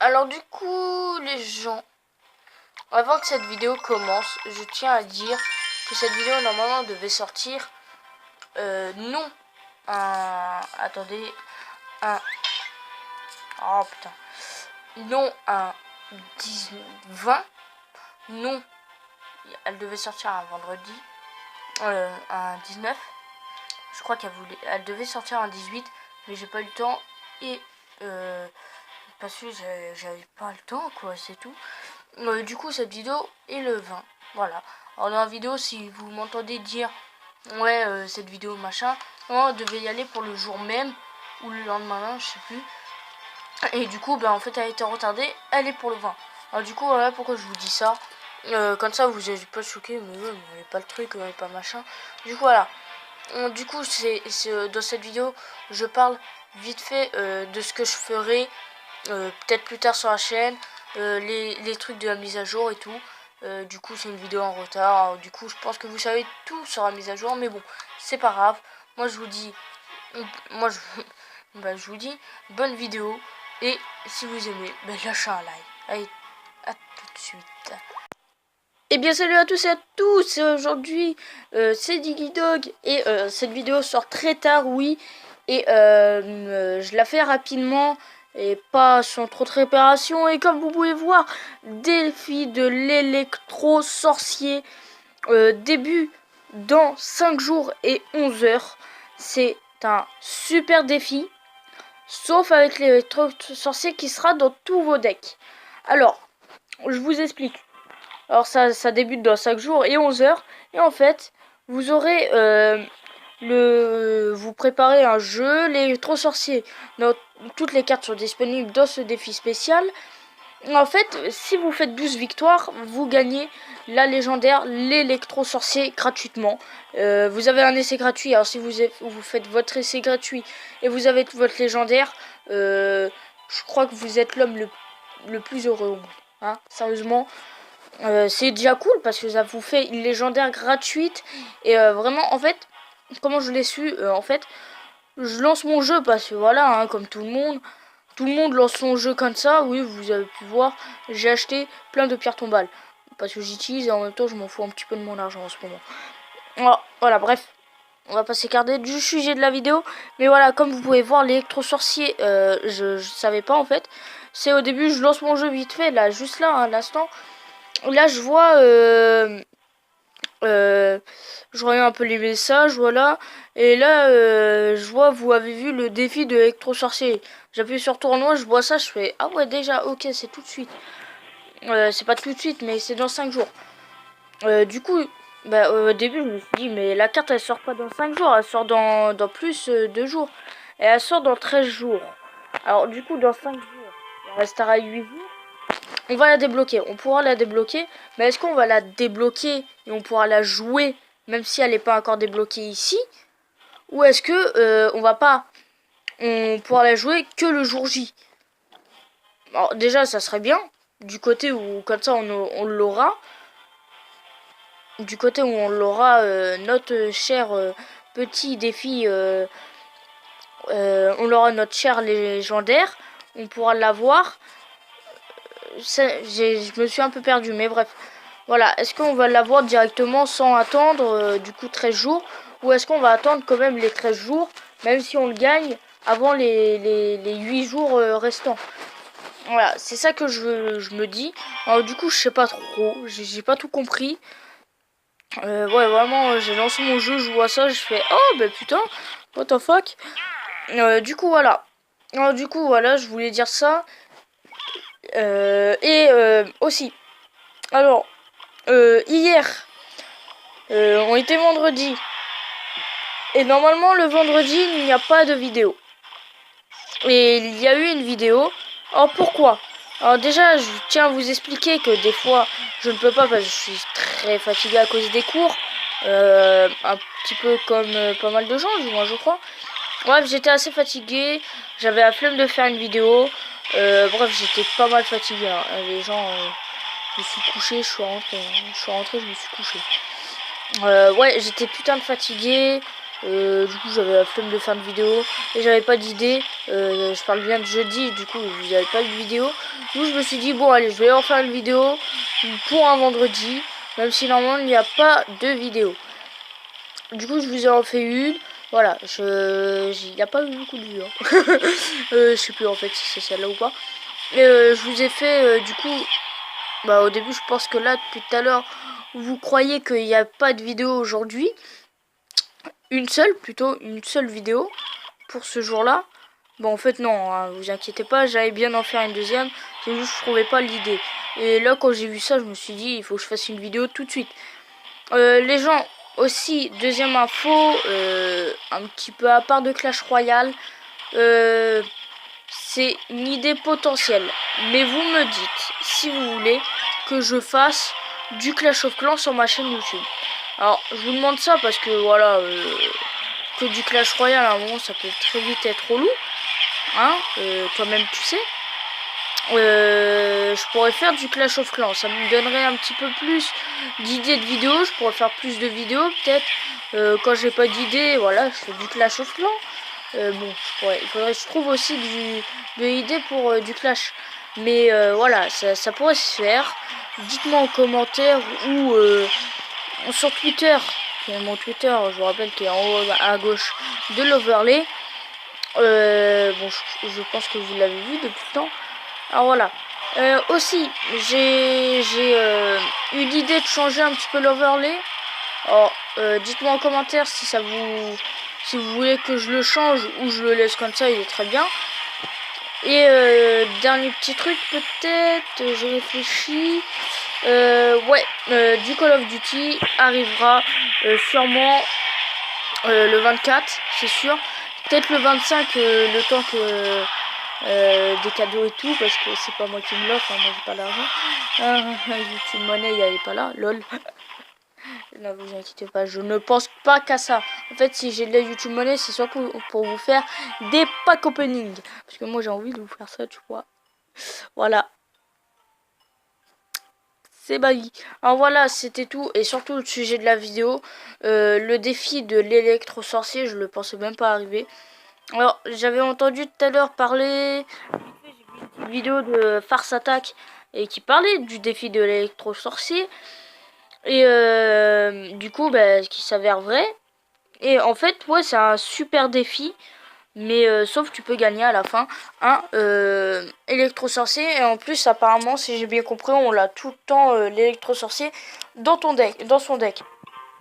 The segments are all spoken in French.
Alors du coup, les gens, avant que cette vidéo commence, je tiens à dire que cette vidéo normalement devait sortir, non, attendez, oh putain, non un 20, non, elle devait sortir un vendredi, un 19, je crois elle devait sortir un 18, mais j'ai pas eu le temps et parce que j'avais pas le temps quoi, c'est tout. Du coup cette vidéo est le 20, voilà. Alors dans la vidéo, si vous m'entendez dire ouais cette vidéo machin, on devait y aller pour le jour même ou le lendemain, je sais plus. Et du coup en fait elle a été retardée, elle est pour le 20. Alors du coup voilà pourquoi je vous dis ça. Comme ça vous n'êtes pas choqué, mais vous n'avez pas le truc, pas machin. Du coup voilà. Du coup c'est dans cette vidéo je parle vite fait de ce que je ferai peut-être plus tard sur la chaîne, les trucs de la mise à jour et tout. Du coup c'est une vidéo en retard. Alors, du coup je pense que vous savez tout sur la mise à jour, mais bon c'est pas grave. Moi je vous dis, je vous dis bonne vidéo, et si vous aimez, lâchez un like. Allez, à tout de suite. Et bien salut à tous et à tous, aujourd'hui c'est DiggyDog et cette vidéo sort très tard, oui, et je la fais rapidement et pas sans trop de préparation. Et comme vous pouvez voir, défi de l'électro sorcier, début dans 5 jours et 11 heures. C'est un super défi, sauf avec l'électro sorcier qui sera dans tous vos decks. Alors, je vous explique. Alors ça débute dans 5 jours et 11 heures. Et en fait, vous aurez vous préparez un jeu, l'électro sorcier. Toutes les cartes sont disponibles dans ce défi spécial. En fait, si vous faites 12 victoires, vous gagnez la légendaire, l'électro sorcier gratuitement. Vous avez un essai gratuit. Alors si vous faites votre essai gratuit et vous avez votre légendaire, je crois que vous êtes l'homme le plus heureux au monde. Hein, sérieusement. C'est déjà cool parce que ça vous fait une légendaire gratuite. Et vraiment, en fait, comment je l'ai su, en fait, je lance mon jeu parce que voilà, hein, comme tout le monde lance son jeu comme ça. Oui, vous avez pu voir, j'ai acheté plein de pierres tombales parce que j'utilise et en même temps je m'en fous un petit peu de mon argent en ce moment. Voilà, bref, on va pas s'écarter du sujet de la vidéo. Mais voilà, comme vous pouvez voir, l'électro sorcier, je savais pas en fait. C'est au début, je lance mon jeu vite fait, là, juste là, à l'instant. Là, je vois, je regarde un peu les messages, voilà. Et là, je vois, vous avez vu le défi de électro-sorcier. J'appuie sur tournoi, je vois ça, je fais, ah ouais, déjà, ok, c'est tout de suite. C'est pas tout de suite, mais c'est dans 5 jours. Du coup, au début, je me suis dit, mais la carte, elle sort pas dans 5 jours, elle sort dans plus de jours. Et elle sort dans 13 jours. Alors, du coup, dans 5 jours, il restera 8 jours. On va la débloquer, on pourra la débloquer, mais est-ce qu'on va la débloquer et on pourra la jouer même si elle n'est pas encore débloquée ici, ou est-ce que on pourra la jouer que le jour J? Alors déjà ça serait bien, du côté où comme ça on l'aura, du côté où on l'aura, notre cher petit défi, on aura notre cher légendaire, on pourra l'avoir. Je me suis un peu perdu, mais bref. Voilà, est-ce qu'on va l'avoir directement sans attendre du coup 13 jours, ou est-ce qu'on va attendre quand même les 13 jours, même si on le gagne avant les 8 jours restants? Voilà, c'est ça que je me dis. Alors du coup, je sais pas trop, j'ai pas tout compris. Ouais, vraiment, j'ai lancé mon jeu, je vois ça, je fais oh bah putain, what the fuck. Du coup, voilà. Alors du coup, voilà, je voulais dire ça. Et aussi, alors, hier, on était vendredi. Et normalement, le vendredi, il n'y a pas de vidéo. Et il y a eu une vidéo. Alors, pourquoi? Alors déjà, je tiens à vous expliquer que des fois, je ne peux pas parce que je suis très fatigué à cause des cours. Un petit peu comme pas mal de gens, moi je crois. Bref, j'étais assez fatigué. J'avais la flemme de faire une vidéo. Bref, j'étais pas mal fatigué. Hein. Les gens... je me suis couché, je suis rentré, je me suis couché. Ouais, j'étais putain de fatigué. Du coup, j'avais la flemme de faire une vidéo et j'avais pas d'idée. Je parle bien de jeudi, du coup, vous n'avez pas eu de vidéo. Donc je me suis dit, bon allez, je vais en faire une vidéo pour un vendredi, même si normalement il n'y a pas de vidéo. Du coup je vous ai en fait une. Voilà, il n'y a pas eu beaucoup de vues. Hein. Je sais plus en fait si c'est celle-là ou pas. Je vous ai fait du coup, bah au début je pense que là depuis tout à l'heure, vous croyez qu'il n'y a pas de vidéo aujourd'hui. Une seule vidéo pour ce jour-là. Bon en fait non, hein, vous inquiétez pas, j'allais bien en faire une deuxième, c'est juste que je trouvais pas l'idée. Et là quand j'ai vu ça, je me suis dit il faut que je fasse une vidéo tout de suite. Les gens aussi, deuxième info, un petit peu à part de Clash Royale, c'est une idée potentielle. Mais vous me dites si vous voulez que je fasse du Clash of Clans sur ma chaîne YouTube. Alors je vous demande ça parce que voilà, que du Clash Royale à un moment ça peut très vite être relou. Hein, toi-même tu sais. Je pourrais faire du Clash of Clans, ça me donnerait un petit peu plus d'idées de vidéos, je pourrais faire plus de vidéos peut-être. Quand j'ai pas d'idées, voilà, je fais du Clash of Clans. Bon, il faudrait que je trouve aussi de idées pour du Clash. Mais voilà, ça pourrait se faire. Dites-moi en commentaire ou sur Twitter. Mon Twitter, je vous rappelle, qui est en haut à gauche de l'overlay. Bon, je pense que vous l'avez vu depuis le temps. Alors voilà. Aussi, j'ai eu l'idée de changer un petit peu l'overlay. Alors, dites-moi en commentaire si si vous voulez que je le change ou je le laisse comme ça, il est très bien. Et dernier petit truc peut-être, j'ai réfléchi. Ouais, du Call of Duty arrivera sûrement le 24, c'est sûr. Peut-être le 25, le temps que des cadeaux et tout, parce que c'est pas moi qui me l'offre, hein, moi j'ai pas l'argent. YouTube Money, elle est pas là, lol. Ne vous inquiétez pas, je ne pense pas qu'à ça. En fait, si j'ai de la YouTube Money, c'est soit pour vous faire des pack opening. Parce que moi j'ai envie de vous faire ça, tu vois. Voilà. C'est ma vie. Alors voilà, c'était tout. Et surtout le sujet de la vidéo. Le défi de l'électro-sorcier, je le pensais même pas arriver. Alors, j'avais entendu tout à l'heure parler... J'ai vu une vidéo de Farce Attack et qui parlait du défi de l'électro-sorcier. Et du coup, bah, qui s'avère vrai. Et en fait, ouais, c'est un super défi. Mais sauf que tu peux gagner à la fin un électro-sorcier. Et en plus, apparemment, si j'ai bien compris, on l'a tout le temps, l'électro-sorcier, dans ton deck, dans son deck.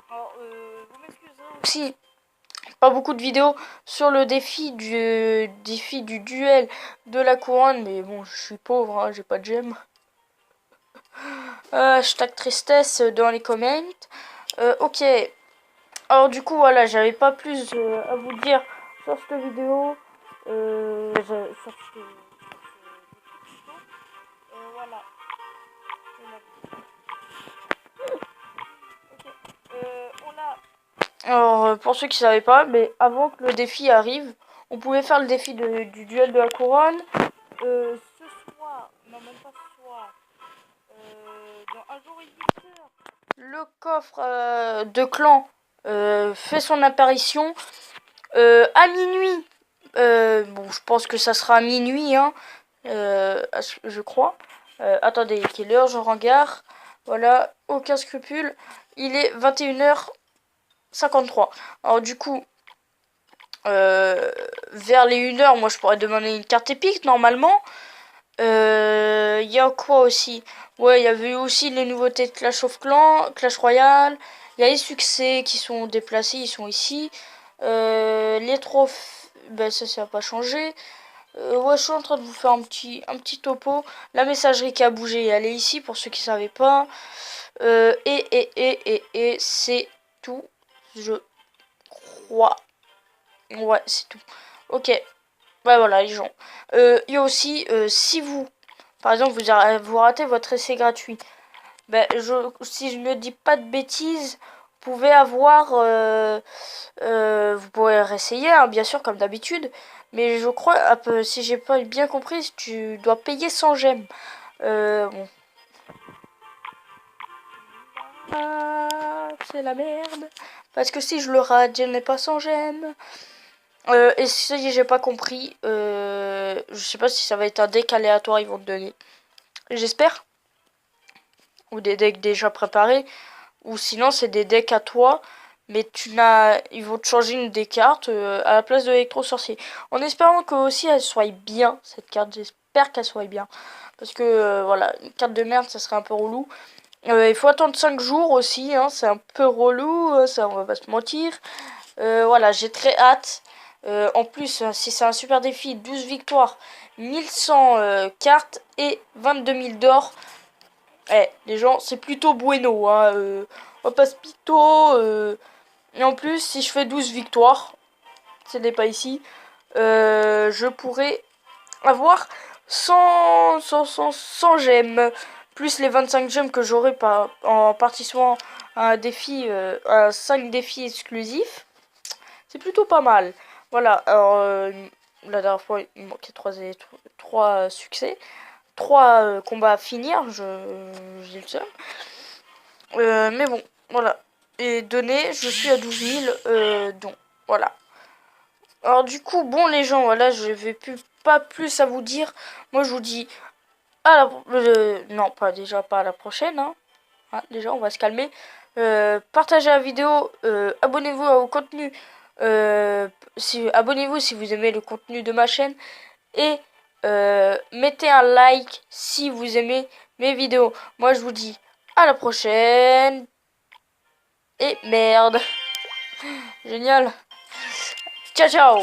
Alors, vous m'excuserez aussi, pas beaucoup de vidéos sur le défi du duel de la couronne. Mais bon, je suis pauvre, hein, j'ai pas de gemmes. Hashtag tristesse dans les comments. Ok. Alors du coup, voilà, j'avais pas plus à vous dire sur cette vidéo. Voilà. Alors, pour ceux qui savaient pas, mais avant que le défi arrive, on pouvait faire le défi du duel de la couronne. Ce soir, non même pas ce soir, dans un jour et 8 heures, le coffre de clan fait son apparition à minuit. Bon, je pense que ça sera à minuit, hein, je crois. Attendez, quelle heure je regarde. Voilà, aucun scrupule. Il est 21h53. Alors du coup, vers les 1h, moi je pourrais demander une carte épique normalement. Il y a quoi aussi? Ouais, il y avait aussi les nouveautés de Clash of Clans, Clash Royale. Il y a les succès qui sont déplacés, ils sont ici. Les trophées, ben ça n'a pas changé. Ouais, je suis en train de vous faire un petit topo. La messagerie qui a bougé, elle est ici pour ceux qui ne savaient pas. Et c'est tout, je crois. Ouais, c'est tout. Ok. Ouais, voilà, les gens. Il y a aussi, si vous, par exemple, vous ratez votre essai gratuit, ben, si je ne dis pas de bêtises, vous pouvez avoir, vous pouvez réessayer, hein, bien sûr, comme d'habitude, mais je crois, si j'ai pas bien compris, tu dois payer 100 gemmes. Bon. Ah, c'est la merde. Parce que si je le rate, je n'ai pas 100 gemmes. Et si j'ai pas compris, je sais pas si ça va être un deck aléatoire, ils vont te donner. j'espère. Ou des decks déjà préparés. Ou sinon, c'est des decks à toi. Mais ils vont te changer une des cartes à la place de l'électro-sorcier. En espérant que aussi elle soit bien, cette carte. J'espère qu'elle soit bien. Parce que, voilà, une carte de merde, ça serait un peu relou. Il faut attendre 5 jours aussi, hein, c'est un peu relou, ça on va pas se mentir. Voilà, j'ai très hâte. En plus, si c'est un super défi, 12 victoires, 1100 cartes et 22 000 d'or. Les gens, c'est plutôt bueno, hein, on va pas se pito. Et en plus, si je fais 12 victoires, ce n'est pas ici, je pourrais avoir 100 gemmes, plus les 25 gemmes que j'aurai en participant à un défi, à 5 défis exclusifs. C'est plutôt pas mal. Voilà, alors la dernière fois il manquait 3 succès, 3 combats à finir, j'ai le seum. Mais bon, voilà. Et donné, je suis à 12 000 dons. Voilà. Alors du coup, bon les gens, voilà, je vais pas plus à vous dire. Moi je vous dis à non, pas à la prochaine, hein. Déjà, on va se calmer. Partagez la vidéo, abonnez-vous au contenu. Abonnez-vous si vous aimez le contenu de ma chaîne. Et mettez un like si vous aimez mes vidéos. Moi, je vous dis à la prochaine. Et merde. Génial. Ciao, ciao.